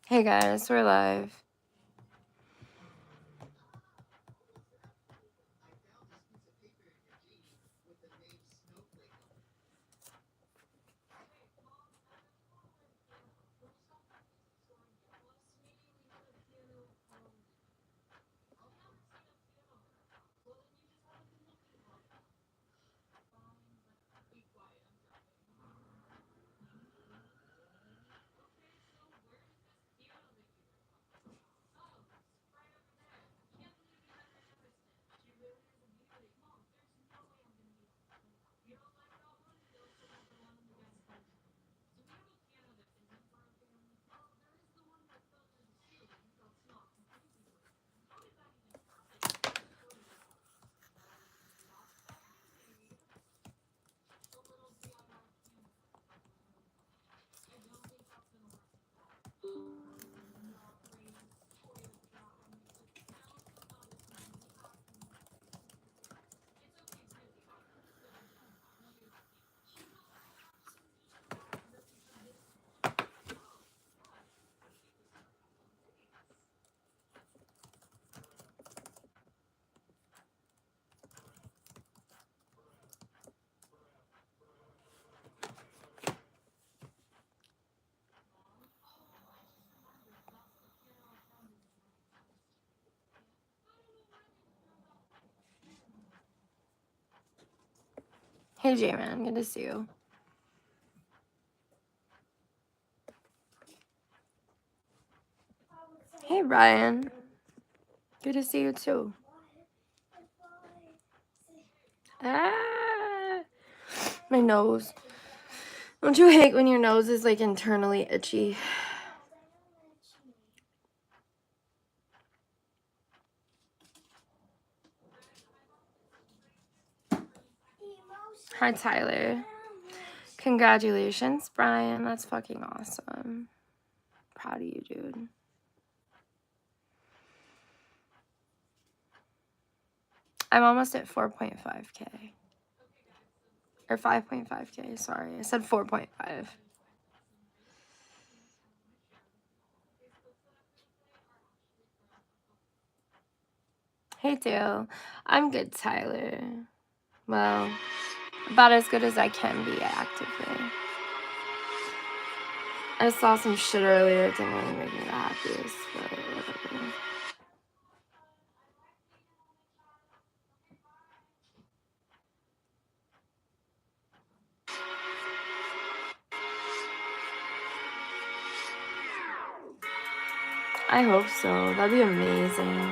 Hey guys, we're live. Hey J-Man, good to see you. Hey Brian, good to see you too. Ah, my nose. Don't you hate when your nose is like internally itchy? Hi Tyler. Congratulations, Brian. That's fucking awesome. Proud of you, dude. I'm almost at 4.5K. Or 5.5K, sorry. I said 4.5. Hey Dale. I'm good, Tyler. Well, about as good as I can be actively. I saw some shit earlier. It didn't really make me the happiest, but whatever. I hope so. That'd be amazing.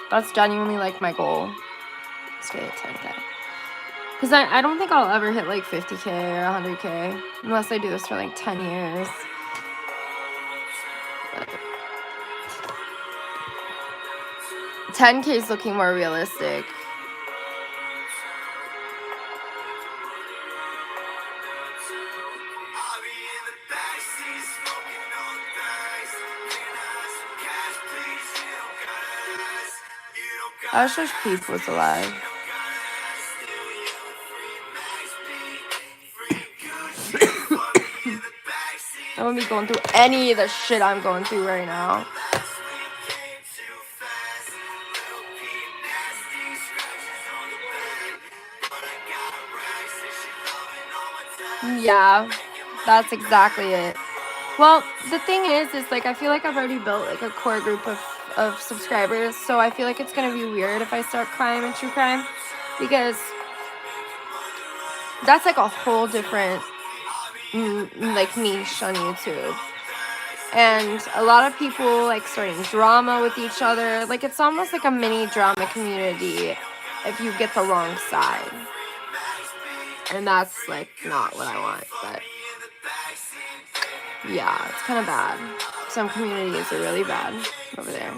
That's genuinely like my goal. Stay at 10K. Because I don't think I'll ever hit like 50K or 100K unless I do this for like 10 years. But 10K is looking more realistic. I wish Peep was alive. I wouldn't be going through any of the shit I'm going through right now. Yeah, that's exactly it. Well, the thing is like I feel like I've already built like a core group of subscribers, so I feel like it's gonna be weird if I start crime and true crime, because that's like a whole different like niche on YouTube. And a lot of people like starting drama with each other. Like it's almost like a mini drama community if you get the wrong side. And that's like not what I want, but yeah, it's kind of bad. Some communities are really bad over there.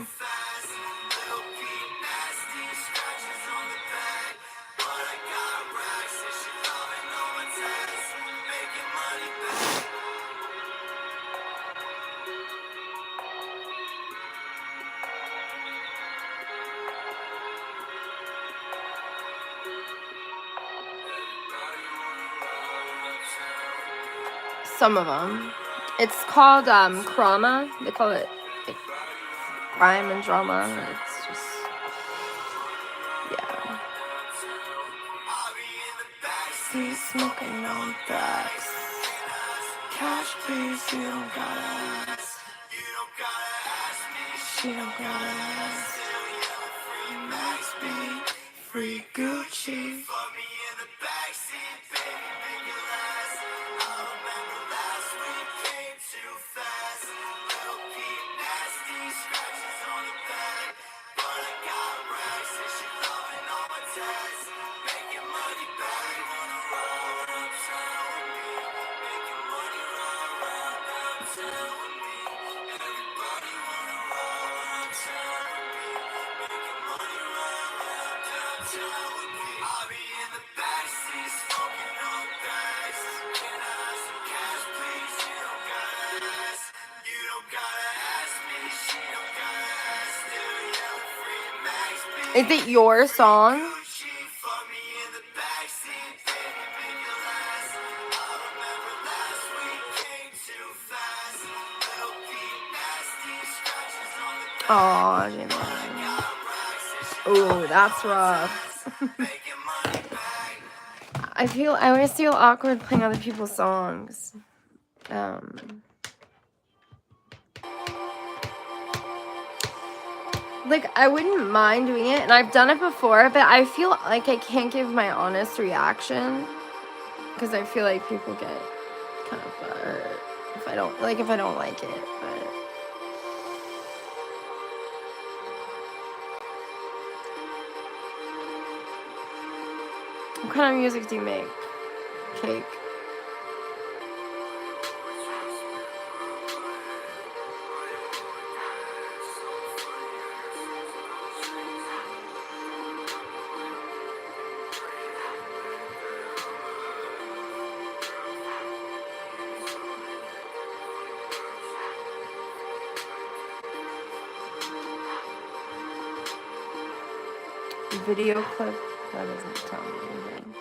Some of them. It's called Krama. They call it like, crime and drama. It's just, yeah. See smoking on drugs. Cash please, you don't gotta ask. She don't gotta ask. Max B, free Gucci. Is it your song? Oh, man. Oh, that's rough. I always feel awkward playing other people's songs. Like, I wouldn't mind doing it, and I've done it before, but I feel like I can't give my honest reaction, because I feel like people get kind of hurt if I don't like it, but... What kind of music do you make? Cake. Video clip? That doesn't tell me anything.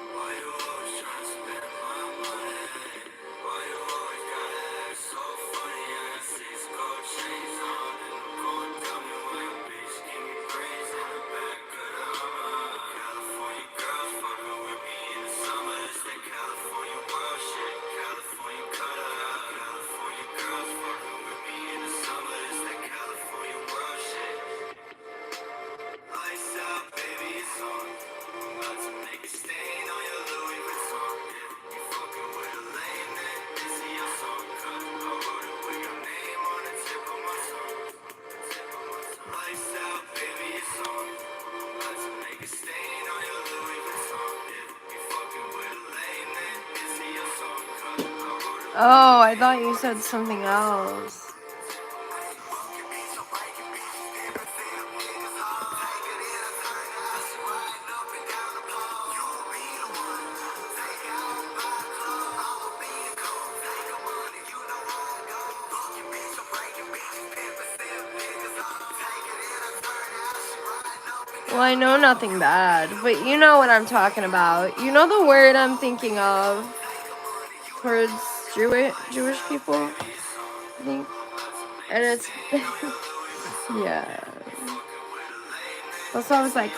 Oh, I thought you said something else. Well, I know nothing bad, but you know what I'm talking about. You know the word I'm thinking of towards Jewish people, I think. And it's, yeah. That's why I was like,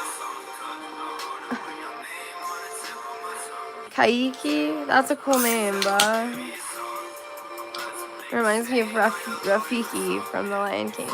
Kaiki? That's a cool name, bruh. Reminds me of Rafiki from The Lion King.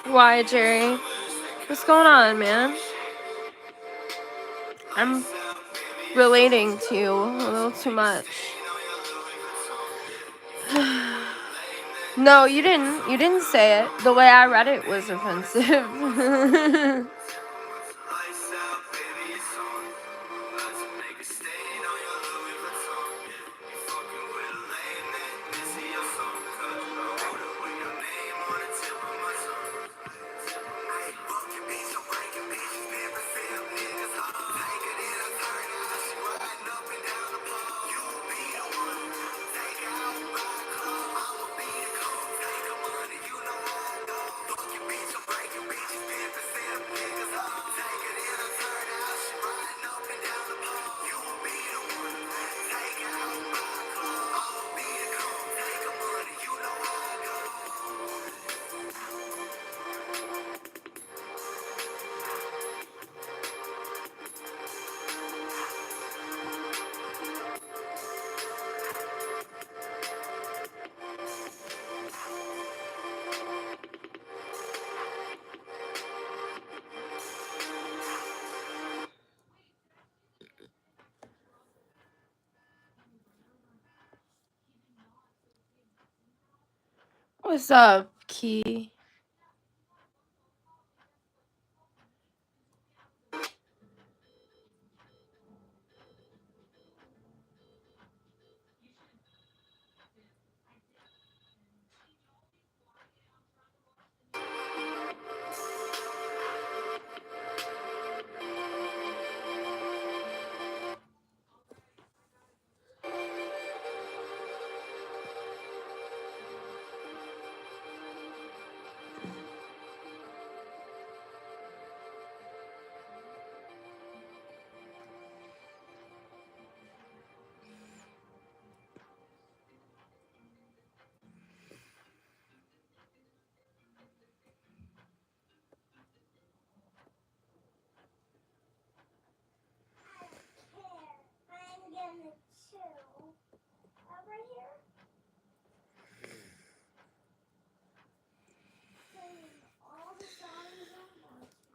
Why, Jerry? What's going on, man? I'm relating to you a little too much. No, you didn't. You didn't say it. The way I read it was offensive. What's up, Key?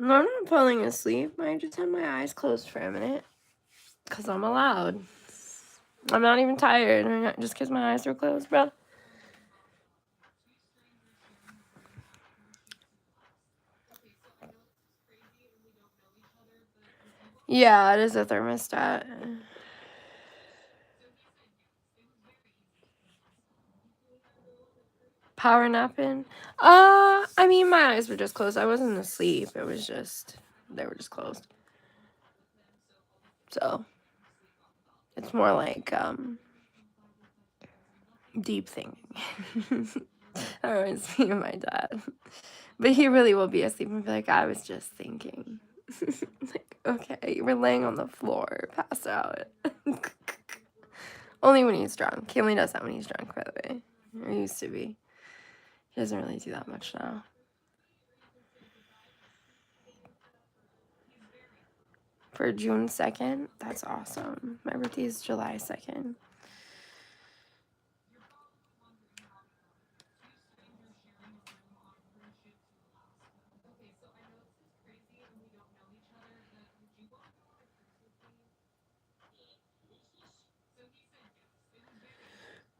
No, I'm not falling asleep. I just had my eyes closed for a minute. Because I'm allowed. I'm not even tired. Just because my eyes were closed, bro. Yeah, it is a thermostat. Power napping? I mean, my eyes were just closed. I wasn't asleep. It was just, they were just closed. So, it's more like, deep thinking. That reminds me of my dad. But he really will be asleep and be like, I was just thinking. Like, okay, you were laying on the floor, passed out. Only when he's drunk. He only does that when he's drunk, by the way. Or he used to be. He doesn't really do that much now. For June 2nd? That's awesome. My birthday is July 2nd.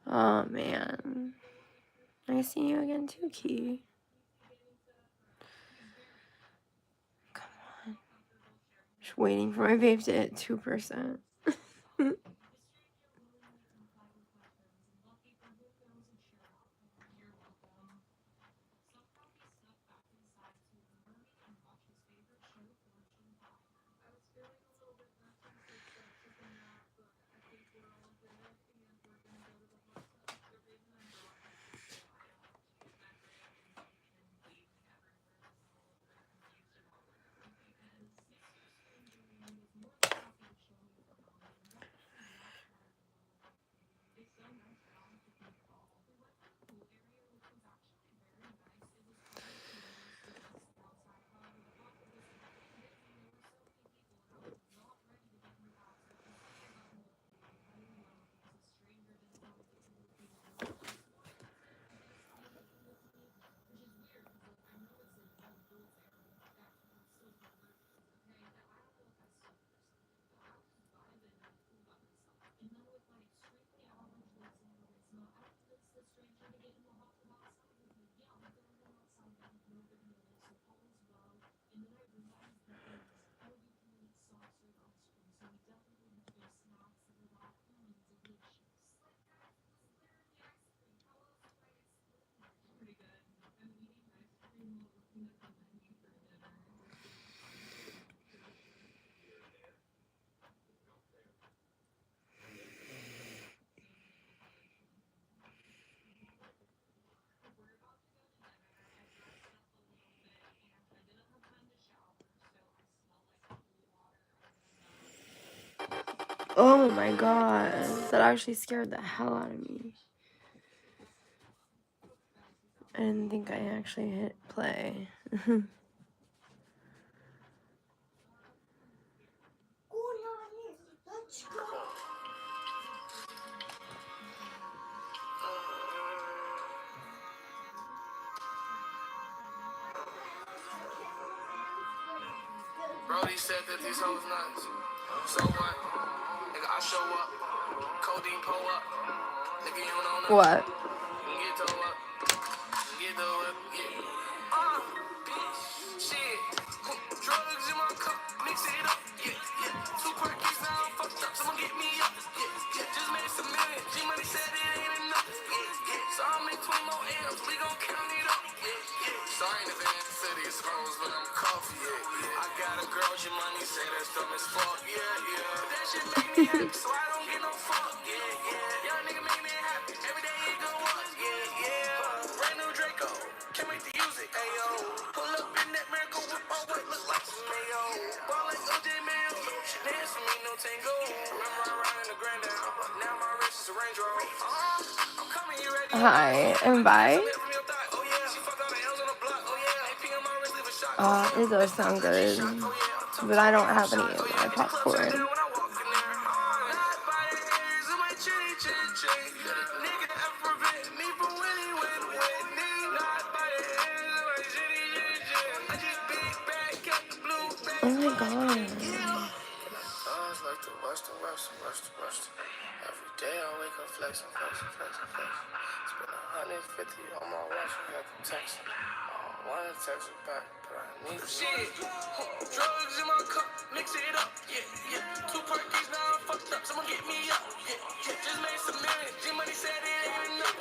Oh, man. Nice seeing you again, too, Key. Come on. Just waiting for my vape to hit 2%. Oh my god. That actually scared the hell out of me. I didn't think I actually hit play. Brody said that these hoes nuts. So what? Nigga, I show up. Codeine pull up. Nigga, you don't know. What? Get toe up. I'll make 20 more M's, we gon' count it up. Sorry in advance, city is hoes, but I'm coffee. I got a girl, your money say that's dumb as fuck. That shit make me happy, so I don't get no fuck. Young nigga make me happy, every day it go up. Brand new Draco, can't wait to use it. Ayo, pull up in that miracle whip, all white, look like some mayo. Ball like OJ Mayo, she dance for me, no tango. Remember I ride in the Grand Down, now my wrist is a Range Rover. I'm coming, you ready? Hi and bye. It does sound good, but I don't have any of my popcorn. Oh my god. Every day I wake up flexing. Spend 150 on my watch, I have to text. I wanna text it back, but I need shit. Drugs in my cup, mix it up. Two perkies now I'm fucked up. Someone get me up. Just made some millions. G-Money said it ain't enough.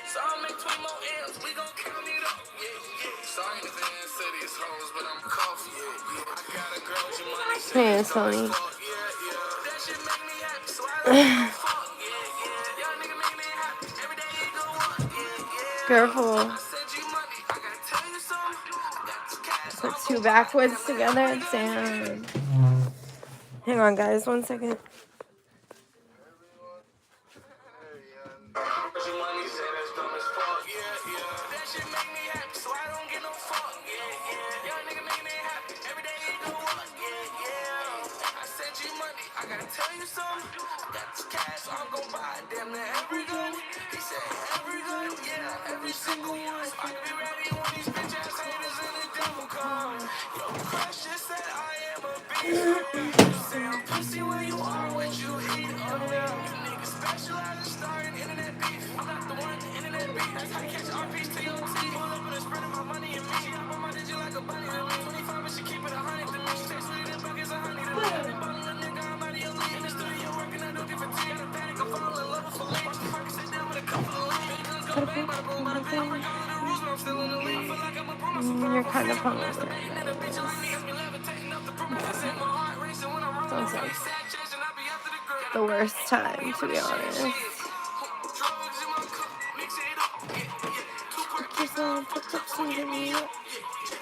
So I'll make 20 more M's. We gon' count it up. Sorry in advance, city is hoes, but I'm coffee. I got a girl, G-Money said Hey, it's dumb as Tony. fuck. That shit make me happy, so I don't give a fuck. Young nigga make me happy. Every day it go up. Careful. I sent you money. I gotta tell you something. I got this cash. Put two backwoods together. Damn. Hang on, guys. 1 second. Money say that's dumb as fuck. That shit make me happy, so I don't get no fuck. Young nigga make me happy. Every day it go up. I sent you money. I gotta tell you something. I got this cash, so I'm gon' buy damn near every gun. He said every gun, yeah, every single one. I can be ready when these bitch ass haters in the devil come. Yo, Crush just said I am a beast. You say I'm pussy when you are what you eat. Oh yeah, you niggas specialize in starting internet beef. I'm not the one, internet beef. That's how you catch RPs to your teeth. Pull up and spreading my money and me. She up on my digit like a bunny to me. 25 but she keep it 100 to me. She say sweeter than buckets of honey to me. I've been ballin' a nigga, I'm out of your league. In the studio working, I don't give a tea. Got a panic, I'm falling in love with filet. Watch the pocket sit down with a couple of lean. Guns go bang, bada boom, bada bing. I break all of the rules, but I'm still in the league. I feel like I'm a broom, I'm so You're powerful. kind of I'm hungover. masturbating in a bitch like me. Has me levitating up the proof. I set my heart racing when I'm running. Sounds I'm like sad chasing, I be after the girl. the worst time, to be honest. Drugs in my cup, mix it up. Two perkies now I'm fucked up, so get me up.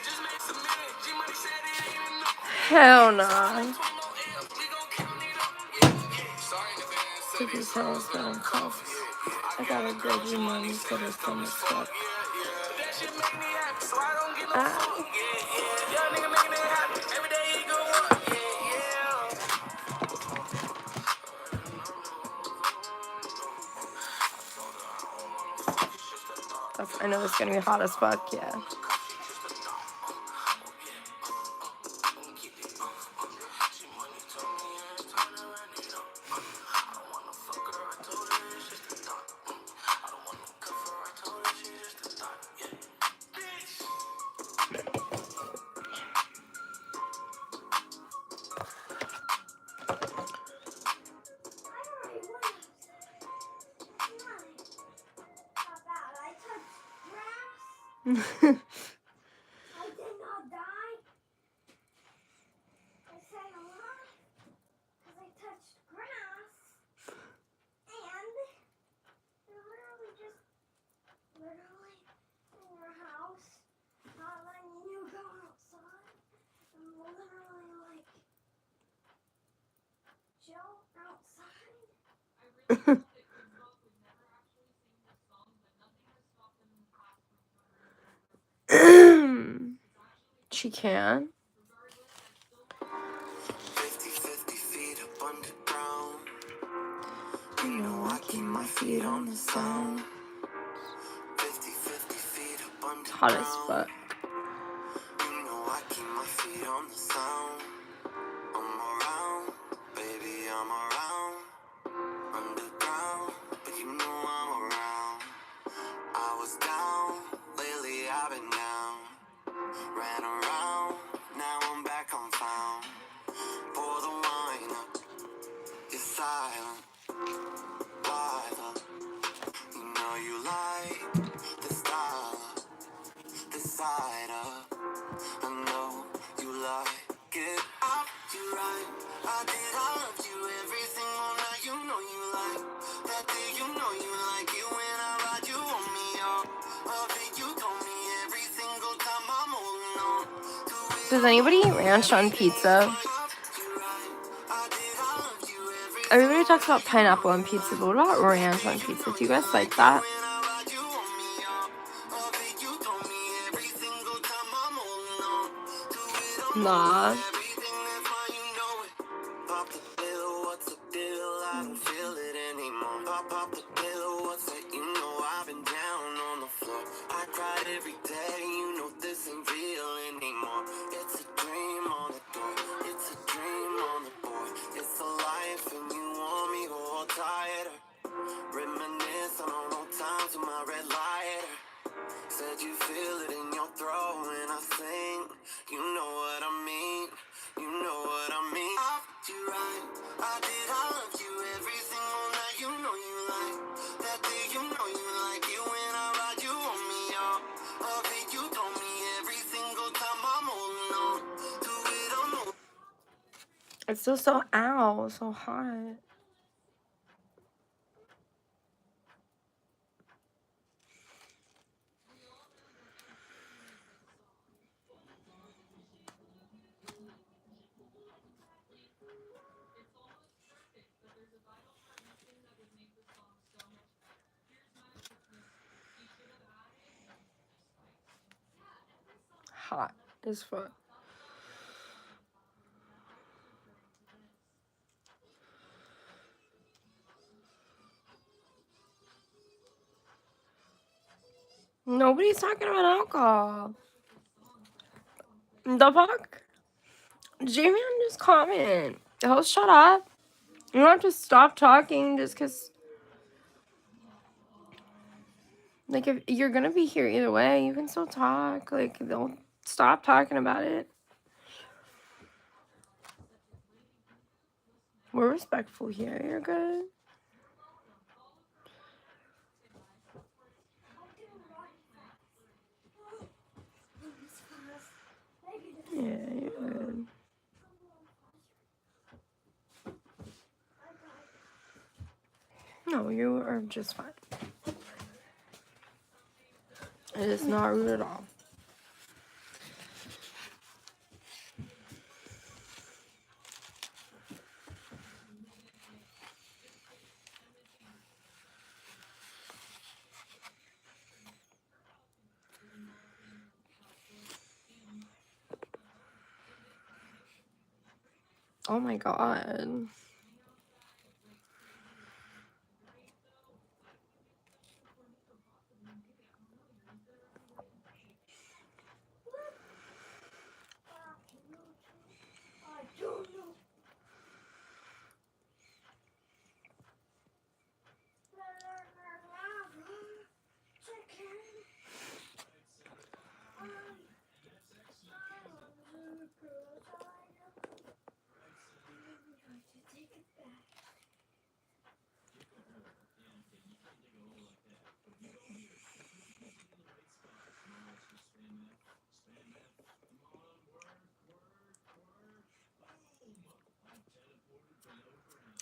Just made some millions. G-Money said it ain't enough. Hell nah. 20 more M's, we gon' count it up. Sorry in advance, To be tells that I'm cuffed. I got a girl, your money said it's dumb as fuck. that shit make me happy, so I don't get no fuck. Young nigga make me happy, every day he go up. I know it's gonna be hot as fuck, yeah. I did not die. I say a lot because I touched grass and literally in your house, not letting you go outside, and literally like chill outside. She can. 50 feet up underground. You know I keep my feet on the sound. 50 feet up underground. Hot as fuck. You know I keep my feet on the sound. I'm around, baby, I'm around. Underground, but you know I'm around. I was down, lately I've been down. Ran around, now I'm back, I'm found. Pour the wine up, you're silent. Why the, you know you like side up. I know you like it. I you right. I loved you every single night. You know you like that thing. You know you like it when I ride you on me up. You told me every single time I'm holding on to it. Does anybody eat ranch on pizza? Everybody talks about pineapple on pizza, but what about ranch on pizza? Do you guys like that? Nah. Pop the pill, what's the deal? I don't feel it anymore. Pop the pill, what's it? You know I've been down on the floor. I cried every day, you know this ain't real anymore. It's a dream on the door, it's a dream on the board. It's a life and you want me to hold tighter. Reminisce on old times with my red lighter. Said you feel it in your throat when I sing. You know what I mean. You know what I mean. I you right. I loved you every single night. You know you like that thing. You know you like it when I ride you on me, y'all. You told me every single time I'm holding on to it. I'm It's still so ow, so hot. Hot as fuck. Nobody's talking about alcohol. The fuck? J-Man, just comment. He'll shut up. You don't have to stop talking just because, like, if you're gonna be here either way, you can still talk. Like, they'll stop talking about it. We're respectful here. You're good. Yeah, you're good. No, you are just fine. It is not rude at all. Oh my god.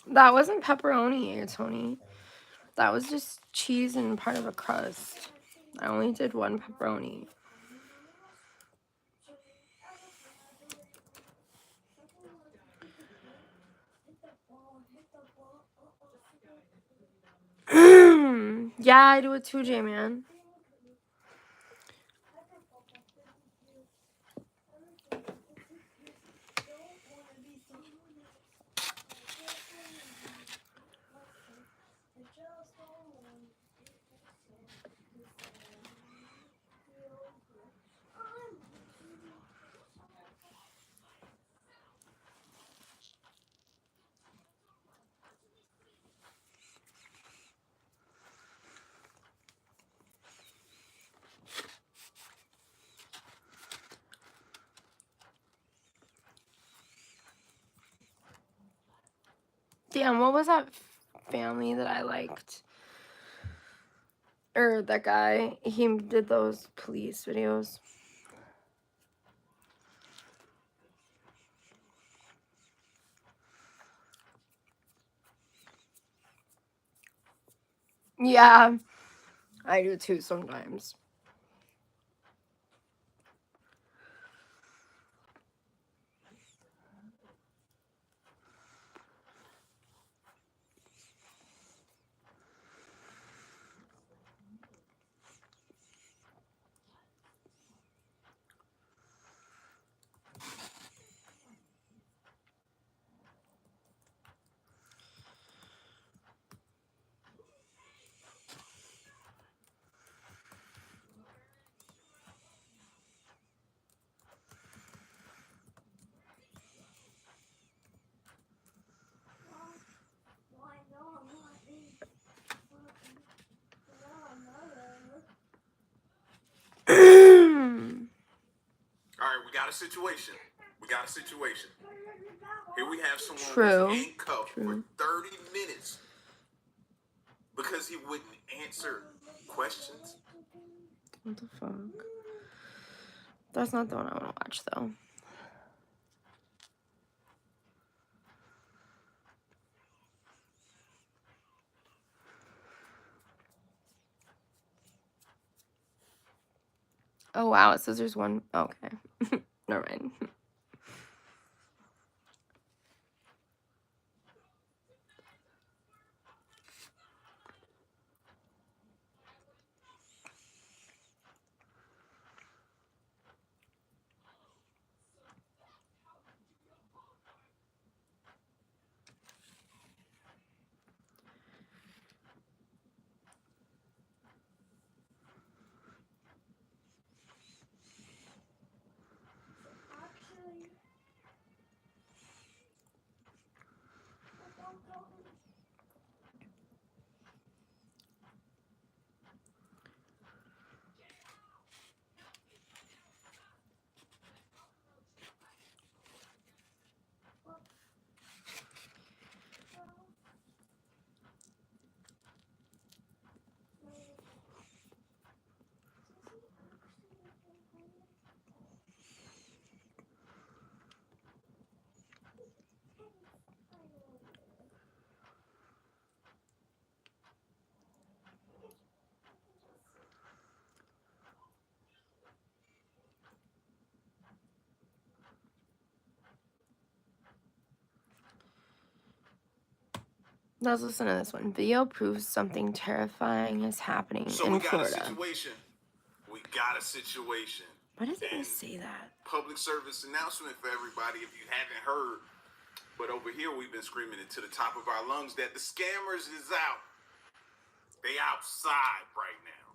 That wasn't pepperoni, Tony. That was just cheese and part of a crust. I only did one pepperoni. Yeah, I do it too, J-Man. Damn, what was that family that I liked? Or that guy, he did those police videos. Yeah, I do too sometimes. Well, I know I'm not being fucking. No, I'm not. All right, we got a situation. Here we have someone who True. was handcuffed True. for 30 minutes because he wouldn't answer questions. What the fuck? That's not the one I want to watch, though. Oh, wow. It says there's one. Okay. Never mind. Actually, don't tell him. Let's listen to this one. Video proves something terrifying is happening in Florida. We got a situation. Why does it And say that? public service announcement for everybody if you haven't heard. But over here, we've been screaming it to the top of our lungs that the scammers is out. They outside right now.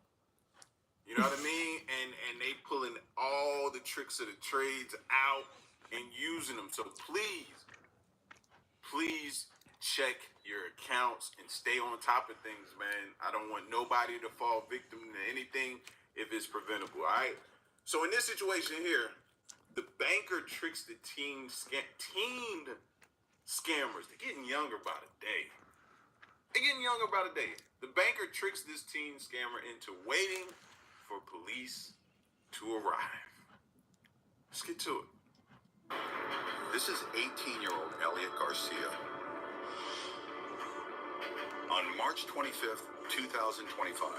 You know what I mean? And they pulling all the tricks of the trades out and using them. So please check your accounts and stay on top of things, man. I don't want nobody to fall victim to anything if it's preventable, all right? So in this situation here, the banker tricks the teen scammers. They're getting younger by the day. The banker tricks this teen scammer into waiting for police to arrive. Let's get to it. This is 18-year-old Elliot Garcia. On March 25th, 2025,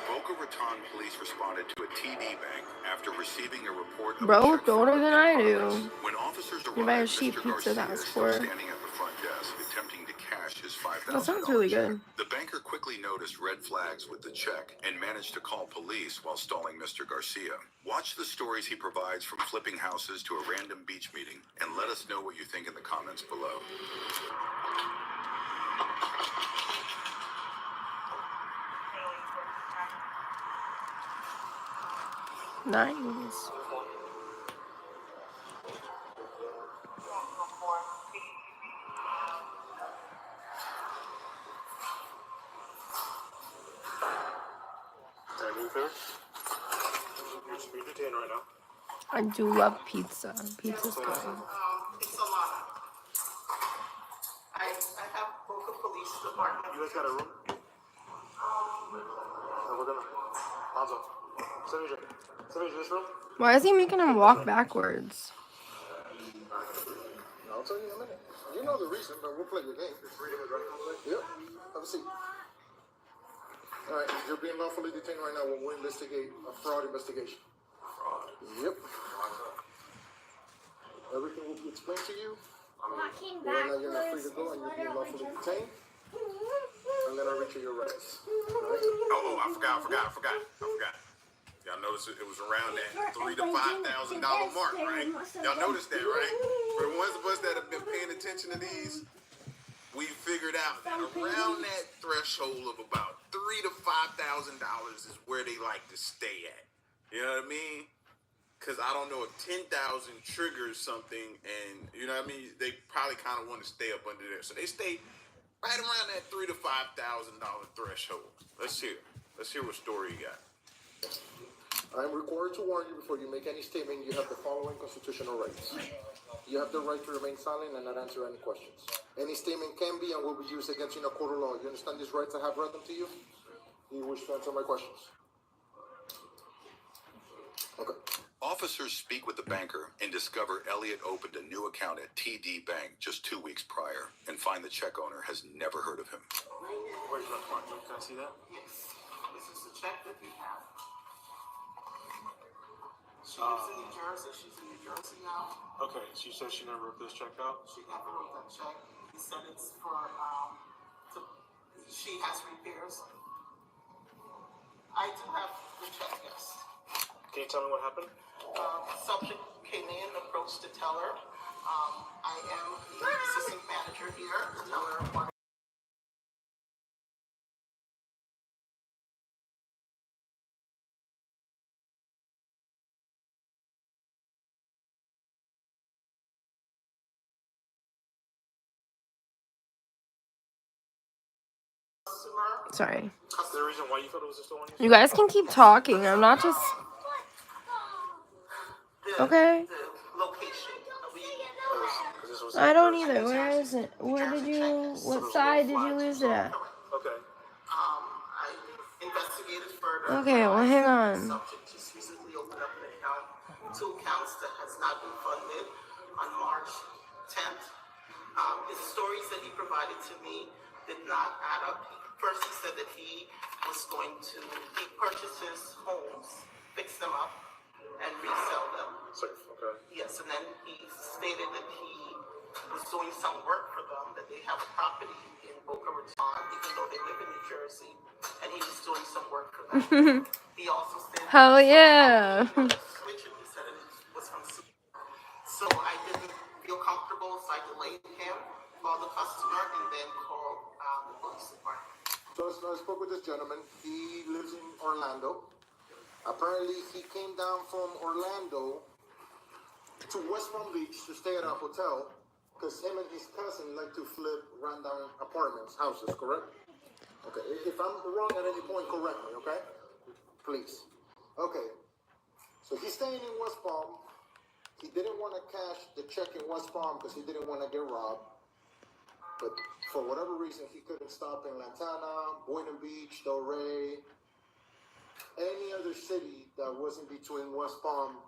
Boca Raton police responded to a TD bank after receiving a report of Bro, a check older fraud than in I progress. do. When officers You buy a arrived, sheep Mr. pizza Garcia that was is still for. standing at the front desk, attempting to cash his $5,000 That sounds really check. good. The banker quickly noticed red flags with the check and managed to call police while stalling Mr. Garcia. Watch the stories he provides from flipping houses to a random beach meeting and let us know what you think in the comments below. Nice. You're speed detained right now. I do love pizza. Pizza's good. It's a lot. I have Boca Police Department. You guys got a room? We're gonna. Alonzo, send me this room. Why is he making him walk backwards? I'll tell you in a minute. You know the reason, but we'll play your game. Freedom of right. Yep. Have a seat. All right, you're being lawfully detained right now when we investigate a fraud investigation. Fraud? Yep. Why's that? Everything will be explained to you. Walking Right now, you're not free backwards to go, and is you're being literally lawfully just. detained. I'm gonna reach your rights. All right. Oh, I forgot. Y'all noticed it was around that $3,000 to $5,000 mark, right? Y'all noticed that, right? For the ones of us that have been paying attention to these, we figured out that around that threshold of about $3,000 to $5,000 is where they like to stay at. You know what I mean? Because I don't know if 10,000 triggers something, and you know what I mean. They probably kind of want to stay up under there, so they stay right around that $3,000 to $5,000 threshold. Let's hear what story you got. I am required to warn you before you make any statement. You have the following constitutional rights. You have the right to remain silent and not answer any questions. Any statement can be and will be used against you in a court of law. You understand these rights I have read them to you? Do you wish to answer my questions? Okay. Officers speak with the banker and discover Elliot opened a new account at TD Bank just 2 weeks prior and find the check owner has never heard of him. Where's that part? Can I see that? Yes. This is the check that we have. She lives in New Jersey. She's in New Jersey now. Okay, she said she never wrote this check out. She never wrote that check. He said it's for, she has repairs. I do have the check, yes. Can you tell me what happened? Subject came in, approached the teller. I am the assistant manager here. The teller wanted. Sorry. That's the reason why you thought it was a stolen You guys can keep talking. I'm not just. Okay. The location. I don't either. Where is it? Where did you? What side did you lose it at? Okay. I investigated further. Okay, well, hang on. Subject just recently opened up an account, 2 accounts that has not been funded on March 10th. His stories that he provided to me did not add up. First, he said that he purchases homes, fix them up, and resell them. Okay. Yes, and then he stated that he was doing some work for them, that they have a property in Boca Raton, even though they live in New Jersey, and he was doing some work for them. He also said, Hell yeah. switch it, he said it was from C. So I didn't feel comfortable, so I delayed him, called the customer, and then called the police department. So I spoke with this gentleman. He lives in Orlando. Apparently, he came down from Orlando to West Palm Beach to stay at a hotel because him and his cousin like to flip rundown apartments, houses, correct? Okay, if I'm wrong at any point, correct me, okay? Please. Okay, so he's staying in West Palm. He didn't want to cash the check in West Palm because he didn't want to get robbed. But for whatever reason, he couldn't stop in Lantana, Boynton Beach, Delray, any other city that wasn't between West Palm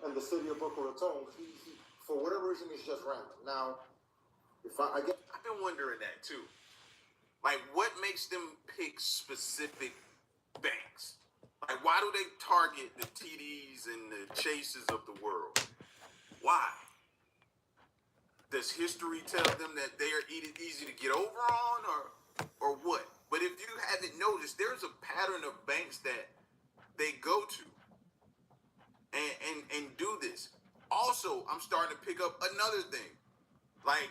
and the city of Boca Raton. He for whatever reason, he's just random. Now, if I've been wondering that too. Like, what makes them pick specific banks? Like, why do they target the TDs and the Chases of the world? Why? Does history tell them that they are easy to get over on, or what? But if you haven't noticed, there's a pattern of banks that they go to and do this. Also, I'm starting to pick up another thing. Like,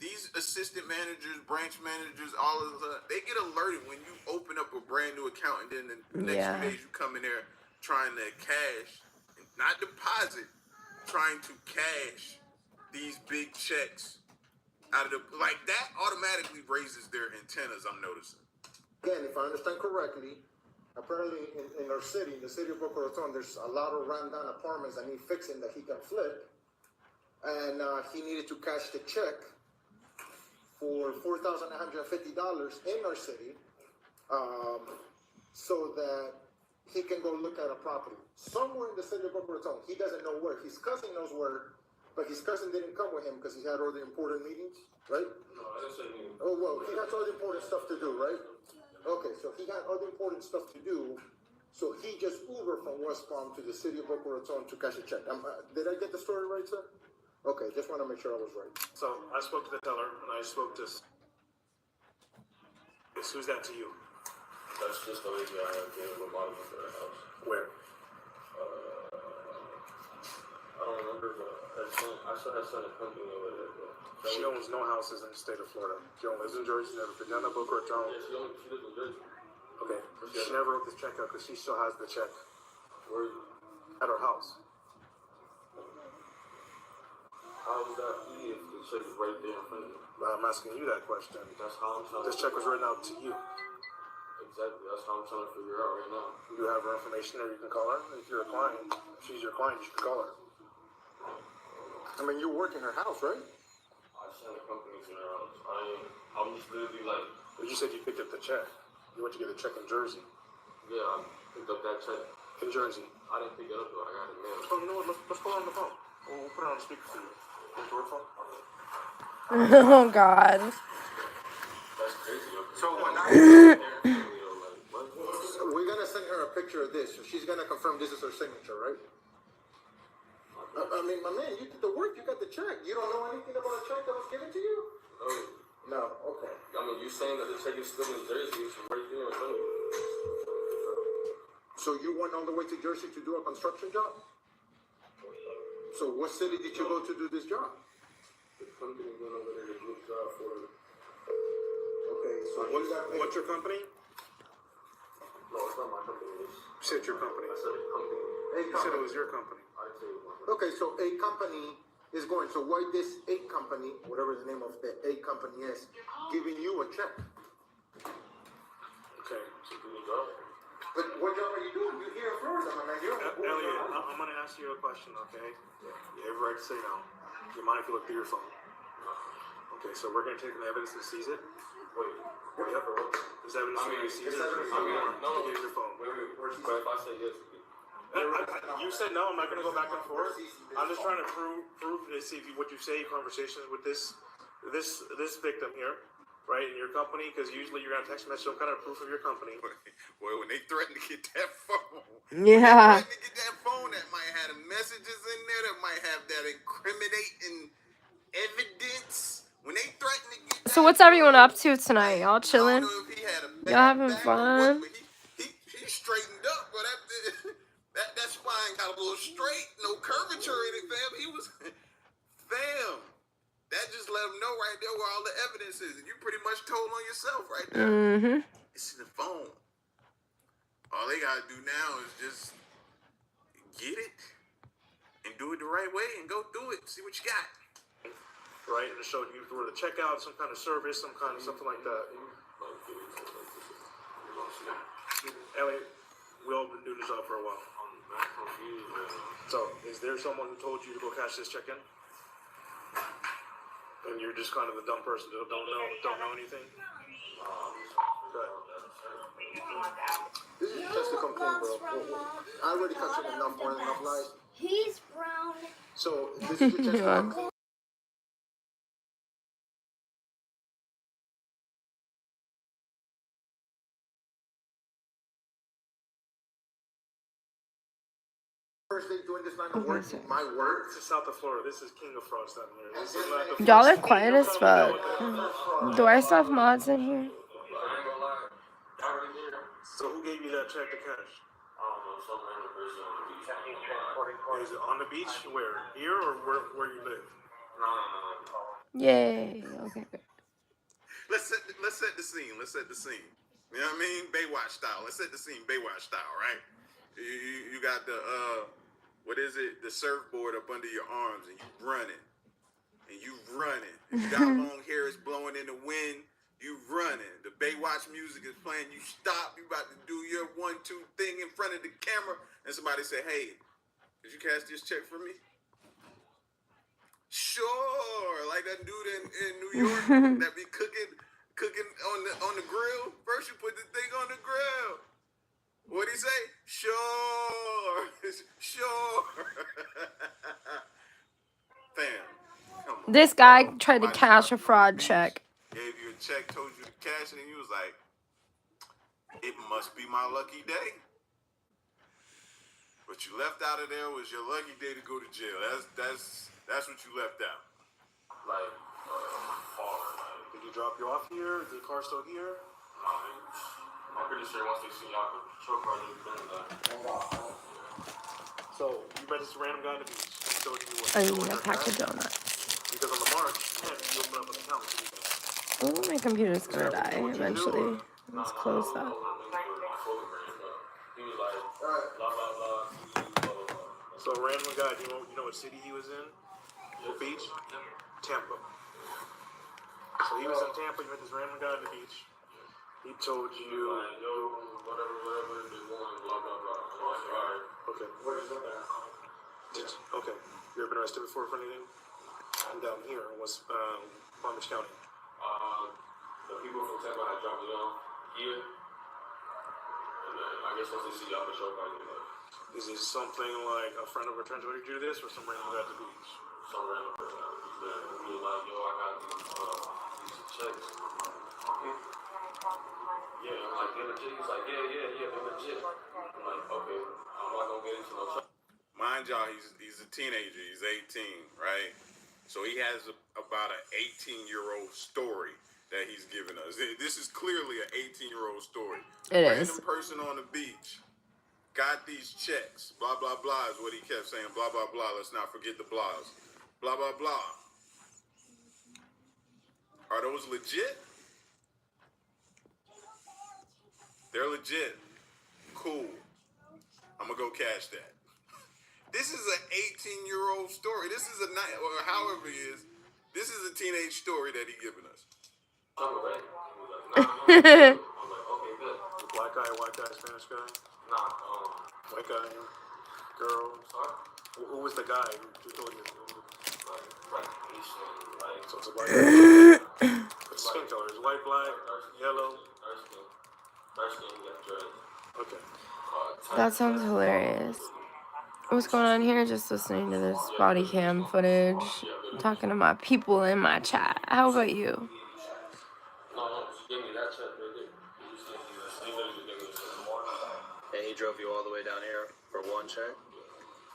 these assistant managers, branch managers, all of that, they get alerted when you open up a brand new account, and then the next few days you come in there trying to cash, not deposit, trying to cash these big checks out of the, like, that automatically raises their antennas, I'm noticing. Again, if I understand correctly, apparently in our city, in the city of Boca Raton, there's a lot of rundown apartments that need fixing that he can flip. And he needed to cash the check for $4,150 in our city so that he can go look at a property. Somewhere in the city of Boca Raton, he doesn't know where. His cousin knows where, but his cousin didn't come with him because he had all the important meetings, right? No, I didn't say anything. Oh, well, he has all the important stuff to do, right? Okay, so he got other important stuff to do. So he just Uber from West Palm to the city of Boca Raton to cash a check. Did I get the story right, sir? Okay, just want to make sure I was right. So I spoke to the teller, and I spoke to. Who's that to you? That's just the lady I gave a bottle for the house. Where? I don't remember, but I still have sent a company over there. But She owns no houses in the state of Florida. She only lives in Jersey. Never been down to Boca Raton. yeah, she lives in Jersey. Okay. She never wrote this check out because she still has the check Where? at her house. How is that E if the check is right there in front of you? I'm asking you that question. That's how I'm trying This check was written out to you. Exactly, that's how I'm trying to figure out right now. You have her information there. You can call her. If you're a client, if she's your client, you can call her. I mean, you work in her house, right? I sent a company to her house. I'm just literally like, But you said you picked up the check. You went to get a check in Jersey. yeah, I picked up that check. In Jersey. I didn't pick it up though, I got it mailed. Oh, you know what? Let's call her on the phone. We'll put her on speaker for you. Into her phone. Oh God. That's crazy. So when What? we're gonna send her a picture of this, so she's gonna confirm this is her signature, right? I mean, my man, you did the work. You got the check. You don't know anything about a check that was given to you? No. Okay. I mean, you saying that the check is still in Jersey, it's right there in front of you. So you went all the way to Jersey to do a construction job? So what city did you go to do this job? The company went over there to do a job for her. Okay, so What's your company? No, it's not my company. You said your company. I said a company. You said it was your company. I didn't say it was my company. Okay, so a company is going. So why this a company, whatever the name of the a company is, giving you a check? Okay. So do the job. But what job are you doing? You're here in Florida, my man. You're Elliot, I'm going to ask you a question, okay? You have a right to say no. Do you mind if you look through your phone? Okay, so we're going to take an evidence and seize it. Wait. Yep. There's evidence for you to seize it. No. Get your phone. Wait. But if I say yes, You said no. I'm not going to go back and forth. I'm just trying to prove to see if what you say in conversations with this victim here, right, in your company, because usually you're going to text message some kind of proof of your company. Well, when they threaten to get that phone, Yeah. threaten to get that phone that might have the messages in there that might have that incriminating evidence. When they threaten to get So what's everyone up to tonight? Y'all I chilling? don't know if he had a Y'all having backpack or what, fun? but he straightened up, but that spine got a little straight, no curvature in it, fam. He was, fam. That just let him know right there where all the evidence is. You pretty much told on yourself right there. Mm-hmm. It's in the phone. All they gotta do now is just get it and do it the right way and go through it. See what you got. Right, and it showed you were the checkout, some kind of service, something like that. Elliot, we all been doing this job for a while. I'm confused, man. So, is there someone who told you to go cash this check in? And you're just kind of the dumb person that don't know anything? Okay. This is just a complaint, bro. I already cut you enough more than enough lies. He's brown. So this is just a complaint. First day doing this line of work, my work. This is South of Florida. This is King of Frauds down here. This is not the Y'all are quiet as fuck. Do I still have mods in here? I ain't gonna lie. I already did. So who gave you that check to cash? I don't know, some random person on the beach. Is it on the beach? Where? Here or where you live? No. Yay. Okay, good. Let's set the scene. Let's set the scene. You know what I mean? Baywatch style. Let's set the scene Baywatch style, right? You got the what is it? The surfboard up under your arms, and you running. And you got long hair, it's blowing in the wind. You running. The Baywatch music is playing. You stop. You about to do your 1-2 thing in front of the camera, and somebody say, "Hey, did you cash this check for me?" Sure, like that dude in New York that be cooking on the grill. First you put the thing on the grill. What'd he say? Sure. Sure. Fam, come on. This guy tried to cash a fraud check. Gave you a check, told you to cash it, and you was like, It must be my lucky day. What you left out of there was your lucky day to go to jail. That's what you left out. Like, far. Like, Did he drop you off here? Is the car still here? I'm pretty sure once they see y'all, choke car, they've been in that. So, you met this random guy on the beach. He told you what? I need a pack of donuts. Because on the March 10th, you open up an account with you guys. Oh, my computer's gonna die eventually. Let's close that. He was like, blah, blah, blah, blah, blah, blah. So, a random guy, do you know what city he was in? What beach? Tampa. So, he was in Tampa, you met this random guy on the beach. He told you, Like, yo, whatever, they're going, blah, blah, blah. So I said, all right. okay. What is that? Okay. You ever been arrested before for anything? I'm down here was Palm Beach County. The people from Tampa had dropped me off here. And then I guess once they see y'all, for sure, probably like Is it something like a friend of a friend told you to do this, or some random guy at the beach? some random person out of the beach. He was like, yo, I got these checks. Yeah, I'm like, they're legit. He's like, yeah, they're legit. I'm like, okay, I'm not gonna get into no trouble. Mind y'all, he's a teenager. He's 18, right? So he has about an 18-year-old story that he's giving us. This is clearly an 18-year-old story. It Random is. person on the beach got these checks. Blah, blah, blah is what he kept saying. Blah, blah, blah. Let's not forget the blahs. Blah, blah, blah. Are those legit? They're legit. Cool. I'm going to go cash that. This is an 18-year-old story. This is a night, or however he is. This is a teenage story that he's giving us. Trouble, right? He was like, nah, I'm like, okay, good. The black guy, white guy, Spanish guy, Nah, white guy, girl. sorry? Who was the guy who told you? Like Asian, like, So it's a black guy. What's skin color? Is white, black, yellow? dark skin, you got dreads. Okay. That sounds hilarious. What's going on here? Just listening to this body cam footage. Talking to my people in my chat. How about you? No, she gave me that check right there. She literally gave me the check more. And he drove you all the way down here for one check?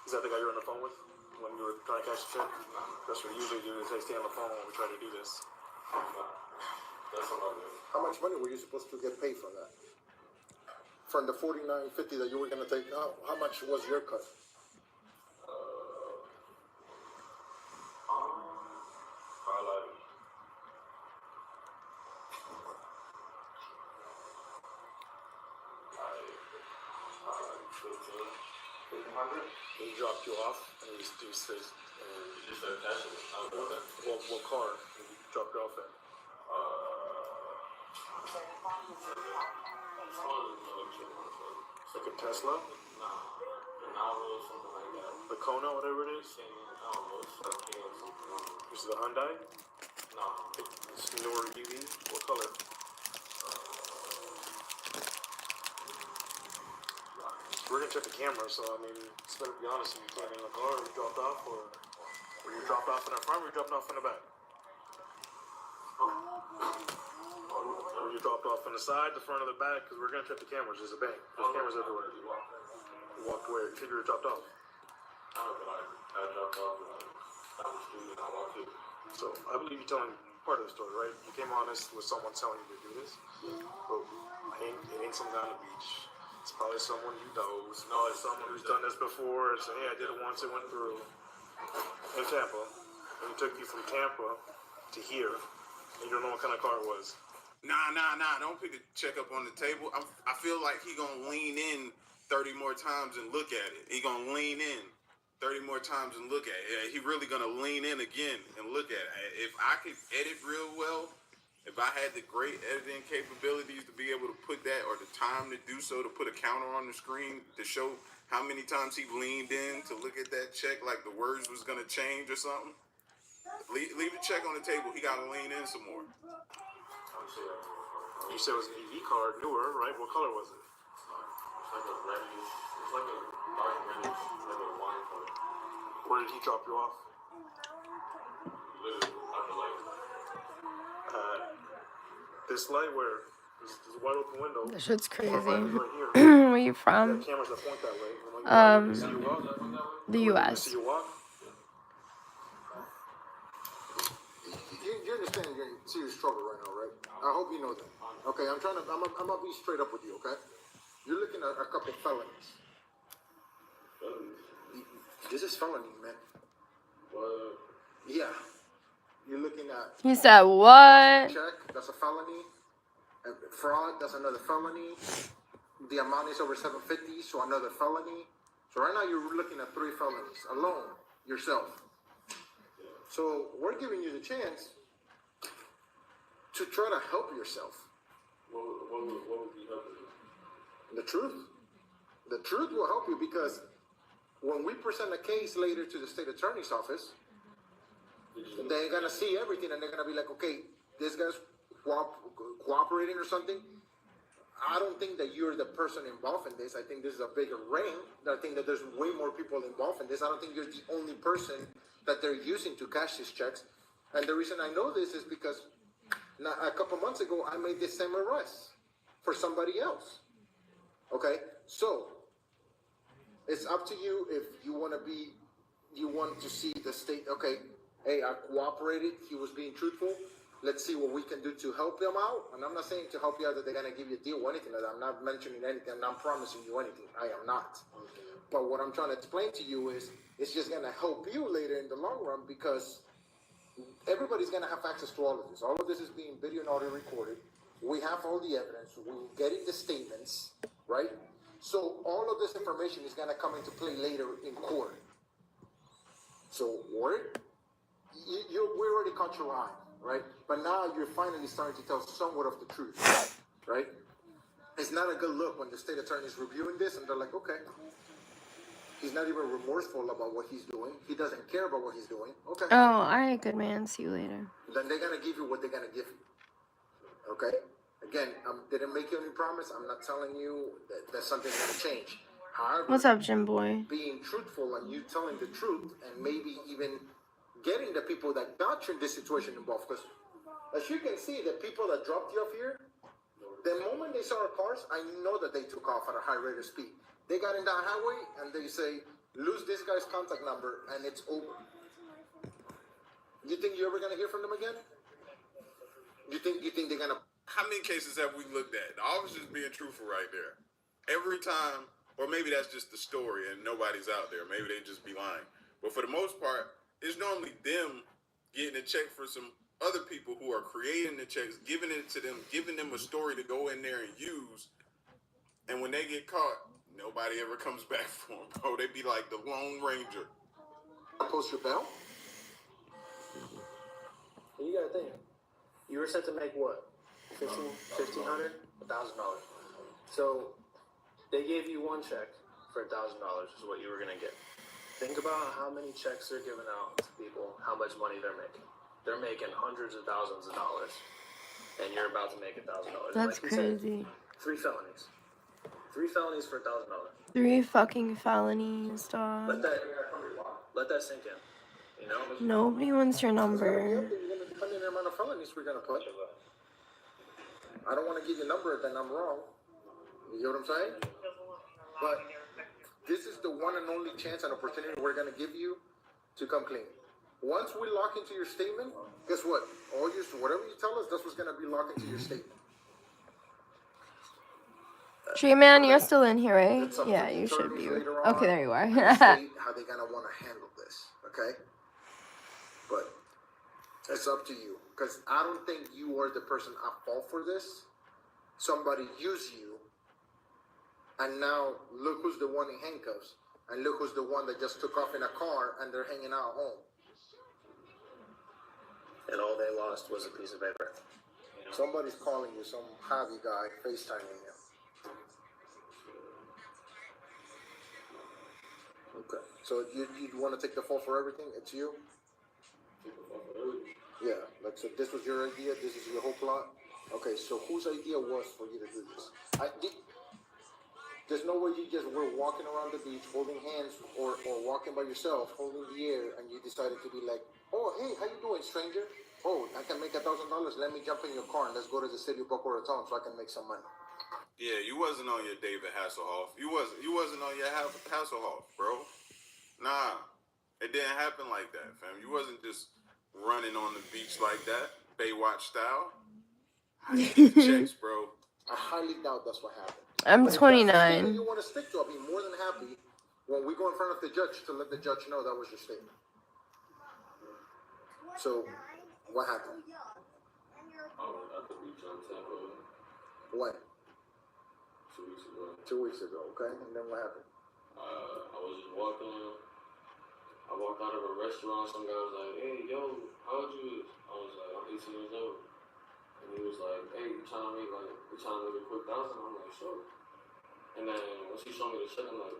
Is that the guy you were on the phone with when you were trying to cash the check? That's what we usually do, is they stay on the phone when we try to do this. That's what I did. How much money were you supposed to get paid from that? From the $49.50 that you were gonna take out, how much was your cut? He dropped you off, and he says, what car did he drop you off at? Like a Tesla? The Kona, whatever it is? This is the Hyundai? It's newer EV? What color? We're gonna check the camera, so I mean, it's better to be honest. You came in the car, or you dropped off, or were you dropped off in the front, or you dropped off in the back? Were you dropped off on the side, the front, or the back? Because we're gonna check the cameras. There's a bank. There's cameras everywhere. You walked where? You said you were dropped off. So I believe you're telling part of the story, right? You came honest with someone telling you to do this, but it ain't some guy on the beach. It's probably someone you know. It's probably someone who's done this before and said, hey, I did it once, it went through. In Tampa. And he took you from Tampa to here. And you don't know what kind of car it was. Nah. Don't pick the check up on the table. I feel like he gonna lean in 30 more times and look at it. He gonna lean in 30 more times and look at it. He really gonna lean in again and look at it. If I could edit real well, if I had the great editing capabilities to be able to put that, or the time to do so, to put a counter on the screen to show how many times he leaned in to look at that check like the words was going to change or something. Leave the check on the table. He got to lean in some more. You said it was an EV car, newer, right? What color was it? It's like a reddish, it's like a dark reddish, like a wine color. Where did he drop you off? Literally, at the light. This light where? This wide open window. That shit's crazy. Our vibe is right here. Where you You from? have cameras that point that way. And when you Um, see you walk, the see U.S. you walk. You understand you're in serious trouble right now, right? I hope you know that. Okay, I'm gonna be straight up with you, okay? You're looking at a couple felonies. This is felony, man. Yeah. You're looking at He said what? check, that's a felony. And fraud, that's another felony. The amount is over 750, so another felony. So right now you're looking at 3 felonies alone, yourself. So we're giving you the chance to try to help yourself. What would be helping you? The truth. The truth will help you because when we present a case later to the state attorney's office, they're gonna see everything and they're gonna be like, okay, this guy's cooperating or something. I don't think that you're the person involved in this. I think this is a bigger ring. I think that there's way more people involved in this. I don't think you're the only person that they're using to cash these checks. And the reason I know this is because a couple months ago, I made the same arrest for somebody else. Okay? So, it's up to you if you want to see the state, okay, hey, I cooperated, he was being truthful, let's see what we can do to help him out. And I'm not saying to help you out that they're going to give you a deal or anything like that. I'm not mentioning anything, I'm not promising you anything. I am not. But what I'm trying to explain to you is, it's just going to help you later in the long run because everybody's going to have access to all of this. All of this is being video and audio recorded. We have all the evidence. We're getting the statements, right? So all of this information is going to come into play later in court. So we already caught your eye, right? But now you're finally starting to tell somewhat of the truth, right? It's not a good look when the state attorney is reviewing this and they're like, okay, he's not even remorseful about what he's doing. He doesn't care about what he's doing. Okay. Oh, all right, good man. See you later. Then they're going to give you what they're going to give you. Okay? Again, I didn't make you any promise. I'm not telling you that something's going to change. However, What's up, Jim boy? being truthful and you telling the truth and maybe even getting the people that got you in this situation involved. Because as you can see, the people that dropped you off here, the moment they saw our cars, I know that they took off at a high rate of speed. They got in that highway and they say, lose this guy's contact number and it's over. You think you're ever going to hear from them again? You think they're going to... How many cases have we looked at? The officer's being truthful right there. Every time, or maybe that's just the story and nobody's out there. Maybe they just be lying. But for the most part, it's normally them getting a check for some other people who are creating the checks, giving it to them, giving them a story to go in there and use. And when they get caught, nobody ever comes back for them, bro. They be like the Lone Ranger. Post your bail? You gotta think. You were set to make what? $1,500? $1,000. So they gave you one check for $1,000 is what you were gonna get. Think about how many checks they're giving out to people, how much money they're making. They're making hundreds of thousands of dollars, and you're about to make $1,000. That's like you crazy. Said, 3 felonies. 3 felonies for $1,000. 3 fucking felonies, dog. Let that sink in. You know? Nobody wants your number. Depending on the amount of felonies we're going to put. I don't want to give you a number, then I'm wrong. You know what I'm saying? But this is the one and only chance and opportunity we're going to give you to come clean. Once we lock into your statement, guess what? Whatever you tell us, that's what's going to be locked into your statement. Tree Man, you're still in here, right? It's up to Yeah, the you should attorneys be. later on Okay, there you are. to state how they're going to want to handle this, okay? But it's up to you. Because I don't think you are the person at fault for this. Somebody used you, and now look who's the one in handcuffs, and look who's the one that just took off in a car, and they're hanging out at home. And all they lost was a piece of paper. Somebody's calling you, some hobby guy, FaceTiming you. Okay. So you want to take the fall for everything? It's you? Yeah. Like, so this was your idea? This is your whole plot? Okay, so whose idea was for you to do this? There's no way you just were walking around the beach holding hands or walking by yourself, holding the air, and you decided to be like, oh, hey, how you doing, stranger? oh, I can make $1,000. Let me jump in your car and let's go to the city of Boca Raton so I can make some money. Yeah, you wasn't on your David Hasselhoff. You wasn't on your Hasselhoff, bro. Nah, it didn't happen like that, fam. You wasn't just running on the beach like that, Baywatch style. How you get the checks, bro? I highly doubt that's what happened. I'm But if that's the statement 29. you want to stick to, I'll be more than happy when we go in front of the judge to let the judge know that was your statement. So, what happened? I was at the beach on Tampa When? 2 weeks ago. 2 weeks ago, okay? And then what happened? I was just walking. I walked out of a restaurant. Some guy was like, "Hey, yo, how old you?" I was like, "I'm 18 years old." And he was like, "Hey, you trying to make a quick $1,000?" I'm like, "Sure." And then once he showed me the check, I'm like,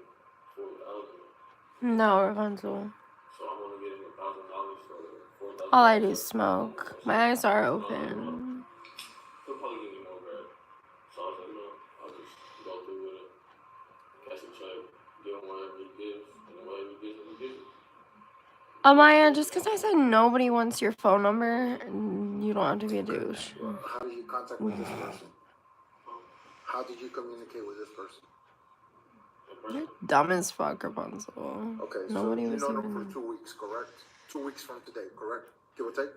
$4,000. No, Rapunzel. So I'm gonna get him $1,000 for $4,000. All I do is smoke. My eyes are open. He'll probably give me more bread. So I was like, I'll just go through with it, cash a check, give him whatever he gives, and whatever he gives, he gives. Amaya, just because I said nobody wants your phone number, you don't have to be a douche. How did you contact with this person? How did you communicate with this person? You're dumb as fuck, Rapunzel. Okay, Nobody so you was know them even... for 2 weeks, correct? 2 weeks from today, correct? Give or take?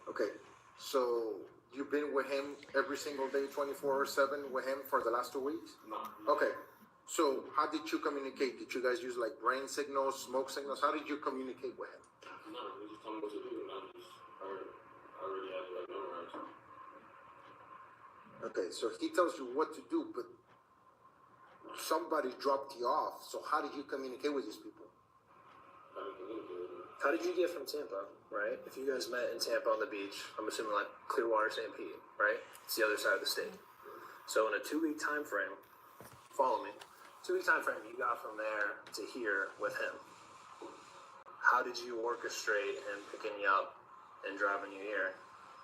Okay, so you've been with him every single day, 24/7 with him for the last 2 weeks? No. Okay, so how did you communicate? Did you guys use like brain signals, smoke signals? How did you communicate with him? No, he just told me what to do, and I already had it like memorized. Okay, so he tells you what to do, but somebody dropped you off. So how did you communicate with these people? How did you get from Tampa, right? If you guys met in Tampa on the beach, I'm assuming like Clearwater, St. Pete, right? It's the other side of the state. So in a 2-week time frame, follow me, 2-week time frame, you got from there to here with him. How did you orchestrate him picking you up and driving you here?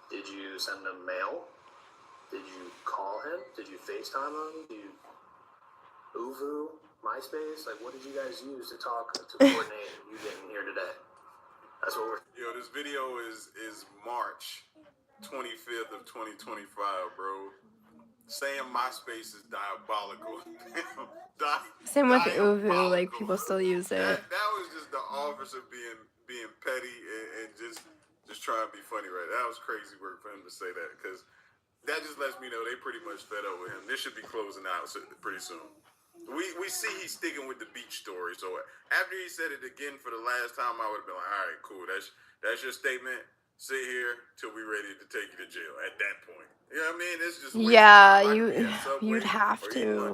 Did you send him mail? Did you call him? Did you FaceTime him? Did you Uvu, MySpace? Like, what did you guys use to talk to coordinate you getting here today? That's what we're... Yo, this video is March 25th of 2025, bro. Saying MySpace is diabolical. Same with Uvu, like, people still use it. That was just the officer being petty and just trying to be funny, right? That was crazy work for him to say that, because that just lets me know they pretty much fed up with him. This should be closing out pretty soon. We see he's sticking with the beach story. So after he said it again for the last time, I would have been like, all right, cool. That's your statement. Sit here till we ready to take you to jail. At that point, you know what I mean? It's just Yeah, you'd have to.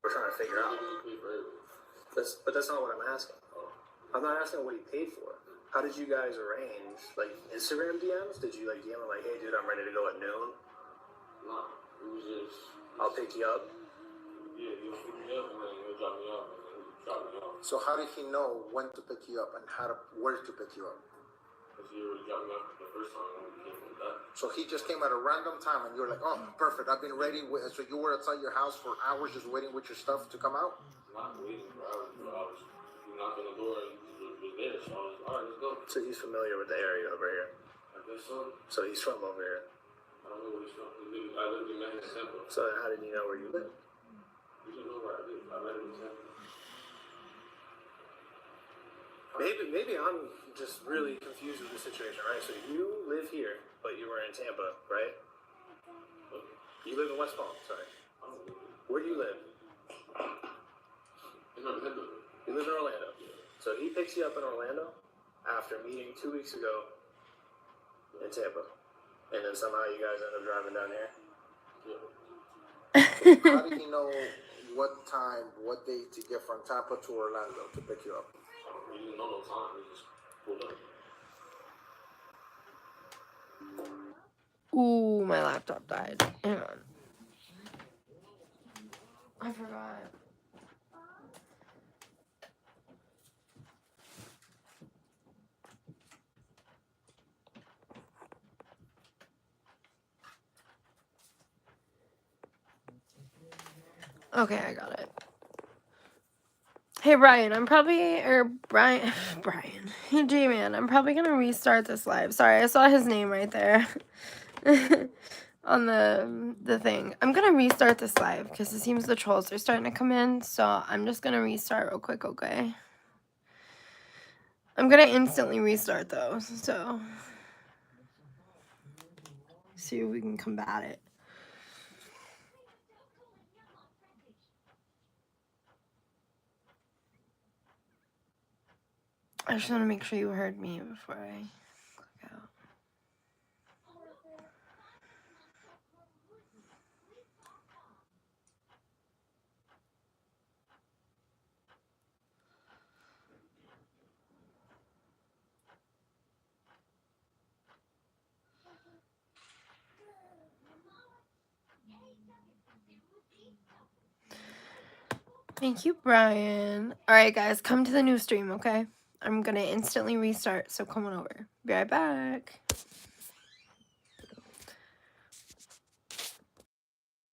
We're trying to figure out. But that's not what I'm asking. I'm not asking what he paid for. How did you guys arrange, like, Instagram DMs? Did you, like, DM him, like, hey, dude, I'm ready to go at noon? No, it was just... I'll pick you up. Yeah, he'll pick me up, and then he'll drop me off, and then he'll drop me off. So how did he know when to pick you up and where to pick you up? Because he already dropped me off the first time when we came from that. So he just came at a random time, and you were like, oh, perfect, I've been ready. So you were outside your house for hours just waiting with your stuff to come out? Not waiting for hours, but I was knocking on the door, and he was there, so I was like, all right, let's go. So he's familiar with the area over here. I guess so. So he's from over here. I don't know where he's from. I literally met him in Tampa. So how did he know where you live? He didn't know where I live. I met him in Tampa. Maybe I'm just really confused with the situation, right? So you live here, but you were in Tampa, right? You live in West Palm, sorry. I don't know. Where do you live? In Orlando. You live in Orlando. So he picks you up in Orlando after meeting 2 weeks ago in Tampa. And then somehow you guys end up driving down here? Yeah. How did he know what time, what day to get from Tampa to Orlando to pick you up? We didn't know no time. We just pulled up. Ooh, my laptop died. Hang on. I forgot. Okay, I got it. Hey Brian, Brian. Hey J-Man, I'm probably gonna restart this live. Sorry, I saw his name right there on the thing. I'm gonna restart this live because it seems the trolls are starting to come in. So I'm just gonna restart real quick, okay? I'm gonna instantly restart though, so see if we can combat it. I just want to make sure you heard me before I click out. Thank you, Brian. All right, guys, come to the new stream, okay? I'm gonna instantly restart, so come on over. Be right back.